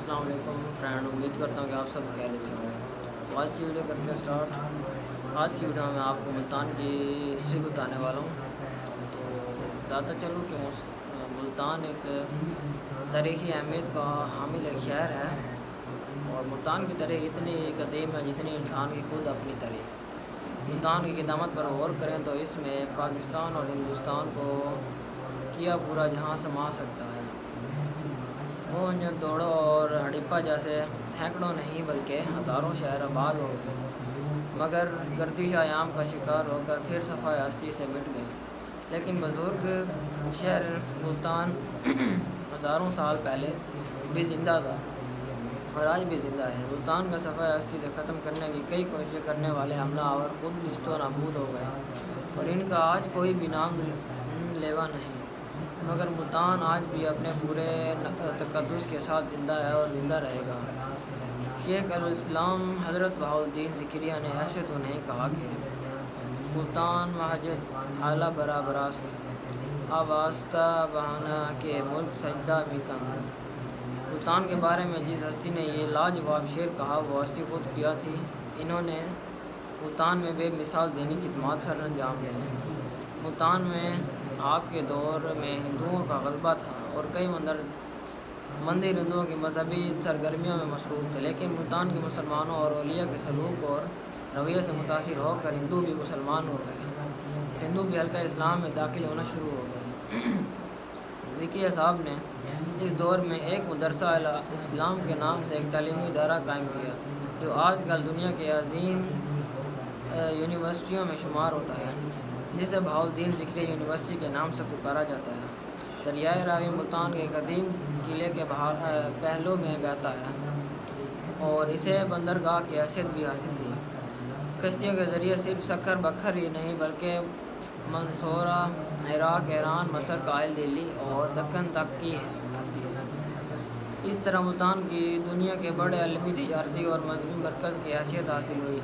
السلام علیکم فرینڈ، امید کرتا ہوں کہ آپ سب خیریت سے ہوں گے۔ تو آج کی ویڈیو کرتے ہیں اسٹارٹ۔ آج کی ویڈیو میں آپ کو ملتان کی ہسٹری بتانے والا ہوں۔ تو بتاتا چلوں کہ ملتان ایک تاریخی اہمیت کا حامل ایک شہر ہے، اور ملتان کی تاریخ اتنی قدیم ہے جتنی انسان کی خود اپنی تاریخ۔ ملتان کی قدامت پر غور کریں تو اس میں پاکستان اور ہندوستان کو کیا پورا جہاں سما سکتا ہے۔ موہنجو-دڑو اور ہڑپہ جیسے سینکڑوں نہیں بلکہ ہزاروں شہر آباد ہو گئے، مگر گردش ایام کا شکار ہو کر پھر صفحہ ہستی سے مٹ گئے۔ لیکن بزرگ شہر ملتان ہزاروں سال پہلے بھی زندہ تھا اور آج بھی زندہ ہے۔ ملتان کا صفحہ ہستی سے ختم کرنے کی کئی کوششیں کرنے والے حملہ آور خود نیست و نابود ہو گئے، اور ان کا آج کوئی بھی نام لیوا نہیں، مگر ملتان آج بھی اپنے پورے تقدس کے ساتھ زندہ ہے اور زندہ رہے گا۔ شیخ الاسلام حضرت بہاؤالدین ذکریہ نے ایسے تو نہیں کہا کہ ملتان محجد اعلیٰ براست آواستہ بہانہ کے ملک سجدہ بھی کند۔ ملتان کے بارے میں جس ہستی نے یہ لاجواب شعر کہا وہ ہستی خود کیا تھی۔ انہوں نے ملتان میں بے مثال دینی خدمات سر انجام دیں۔ ملتان میں آپ کے دور میں ہندوؤں کا غلبہ تھا اور کئی مندر ہندوؤں کی مذہبی سرگرمیوں میں مصروف تھے، لیکن ملتان کے مسلمانوں اور اولیاء کے سلوک اور رویے سے متاثر ہو کر ہندو بھی مسلمان ہو گئے، ہندو بھی حلقہ اسلام میں داخل ہونا شروع ہو گئے۔ ذکریہ صاحب نے اس دور میں ایک مدرسہ اسلام کے نام سے ایک تعلیمی ادارہ قائم کیا، جو آج کل دنیا کے عظیم یونیورسٹیوں میں شمار ہوتا ہے، جسے بہاؤالدین ذکریہ یونیورسٹی کے نام سے پکارا جاتا ہے۔ دریائے راوی ملتان کے قدیم قلعے کے پہلو میں بہتا ہے اور اسے بندرگاہ کی حیثیت بھی حاصل تھی۔ کشتیوں کے ذریعے صرف سکر بکھر ہی نہیں بلکہ منصورہ، عراق، ایران، مصر، قائل، دلی اور دکن تک کی ہوتی ہے۔ اس طرح ملتان کی دنیا کے بڑے علمی، تجارتی اور مذہبی مرکز کی حیثیت حاصل ہوئی،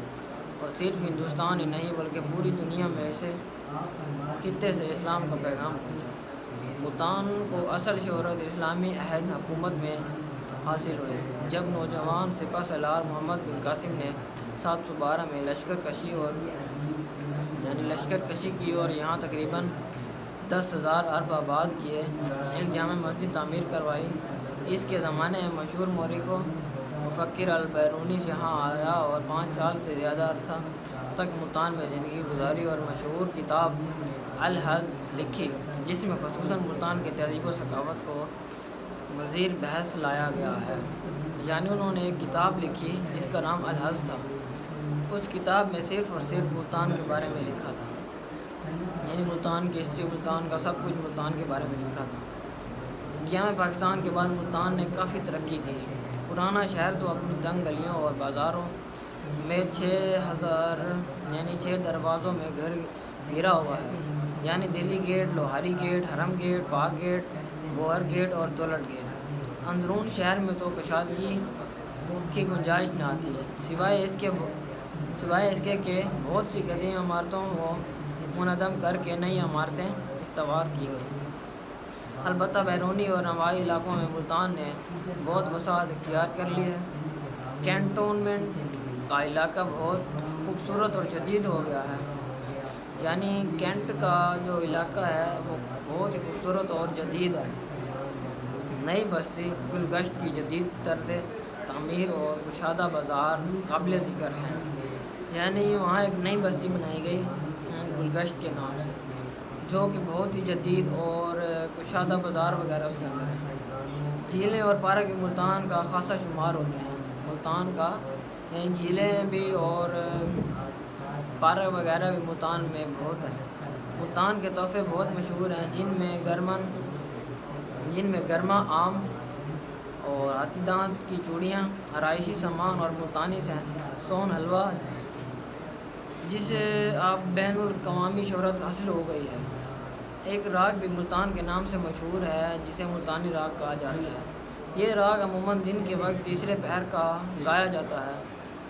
اور صرف ہندوستان ہی نہیں بلکہ پوری دنیا میں اسے خطے سے اسلام کا پیغام پہنچا۔ ملتان کو اصل شہرت اسلامی عہد حکومت میں حاصل ہوئی، جب نوجوان سپہ سالار محمد بن قاسم نے 712 میں لشکر کشی کی اور یہاں تقریباً 10,000 ارب آباد کیے، ایک جامع مسجد تعمیر کروائی۔ اس کے زمانے میں مشہور مورخ و مفکر البیرونی یہاں آیا اور 5 سال سے زیادہ عرصہ تک ملتان میں زندگی گزاری اور مشہور کتاب الحج لکھی، جس میں خصوصاً ملتان کی تہذیب و ثقافت کو مزید بحث لایا گیا ہے۔ یعنی انہوں نے ایک کتاب لکھی جس کا نام الحج تھا۔ اس کتاب میں صرف اور صرف ملتان کے بارے میں لکھا تھا، یعنی ملتان کی ہسٹری، ملتان کا سب کچھ ملتان کے بارے میں لکھا تھا۔ قیام پاکستان کے بعد ملتان نے کافی ترقی کی۔ پرانا شہر تو اپنی تنگ گلیوں اور بازاروں میں 6 دروازوں میں گھرا ہوا ہے، یعنی دلی گیٹ، لوہاری گیٹ، حرم گیٹ، پاک گیٹ، گوہر گیٹ اور دولت گیٹ۔ اندرون شہر میں تو کشادگی کی گنجائش نہ تھی، سوائے اس کے کہ بہت سی قدیم عمارتوں کو منہدم کر کے نئی عمارتیں استوار کی گئیں۔ البتہ بیرونی اور نواحی علاقوں میں ملتان نے بہت وسعت اختیار کر لی ہے۔ کینٹونمنٹ کا علاقہ بہت خوبصورت اور جدید ہو گیا ہے، یعنی کینٹ کا جو علاقہ ہے وہ بہت ہی خوبصورت اور جدید ہے۔ نئی بستی گلگشت کی جدید طرز تعمیر اور کشادہ بازار قابل ذکر ہیں، یعنی وہاں ایک نئی بستی بنائی گئی گلگشت کے نام سے، جو کہ بہت ہی جدید اور کشادہ بازار وغیرہ اس کے اندر ہے۔ جھیلیں اور پارک بھی ملتان کا خاصا شمار ہوتے ہیں۔ ملتان کا جھیلیں بھی اور پارک وغیرہ بھی ملتان میں بہت ہیں۔ ملتان کے تحفے بہت مشہور ہیں، جن میں گرما آم اور ہاتھی دانت کی چوڑیاں، آرائشی سامان اور ملتانی سون حلوہ، جسے اب بین الاقوامی شہرت حاصل ہو گئی ہے۔ ایک راگ بھی ملتان کے نام سے مشہور ہے جسے ملتانی راگ کہا جاتا ہے۔ یہ راگ عموماً دن کے وقت تیسرے پہر کا گایا جاتا ہے۔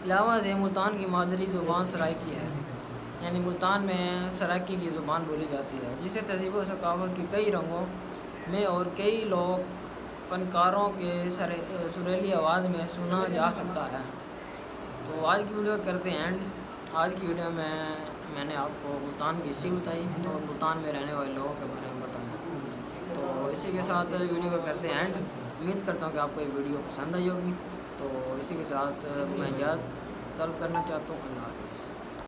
علاوہ ازیں ملتان کی مادری زبان سرائکی ہے، یعنی ملتان میں سرائکی کی زبان بولی جاتی ہے، جسے تہذیب و ثقافت کی کئی رنگوں میں اور کئی لوک فنکاروں کے سریلی آواز میں سنا جا سکتا ہے۔ تو آج کی ویڈیو کرتے ہیں اینڈ۔ آج کی ویڈیو میں میں نے آپ کو ملتان کی ہسٹری بتائی اور ملتان میں رہنے والے لوگوں کے بارے میں بتایا۔ تو اسی کے ساتھ ویڈیو کو کرتے ہیں اینڈ۔ امید کرتا ہوں کہ آپ کو یہ ویڈیو پسند آئی ہوگی۔ تو اسی کے ساتھ میں اجازت طلب کرنا چاہتا ہوں۔ اللہ حافظ۔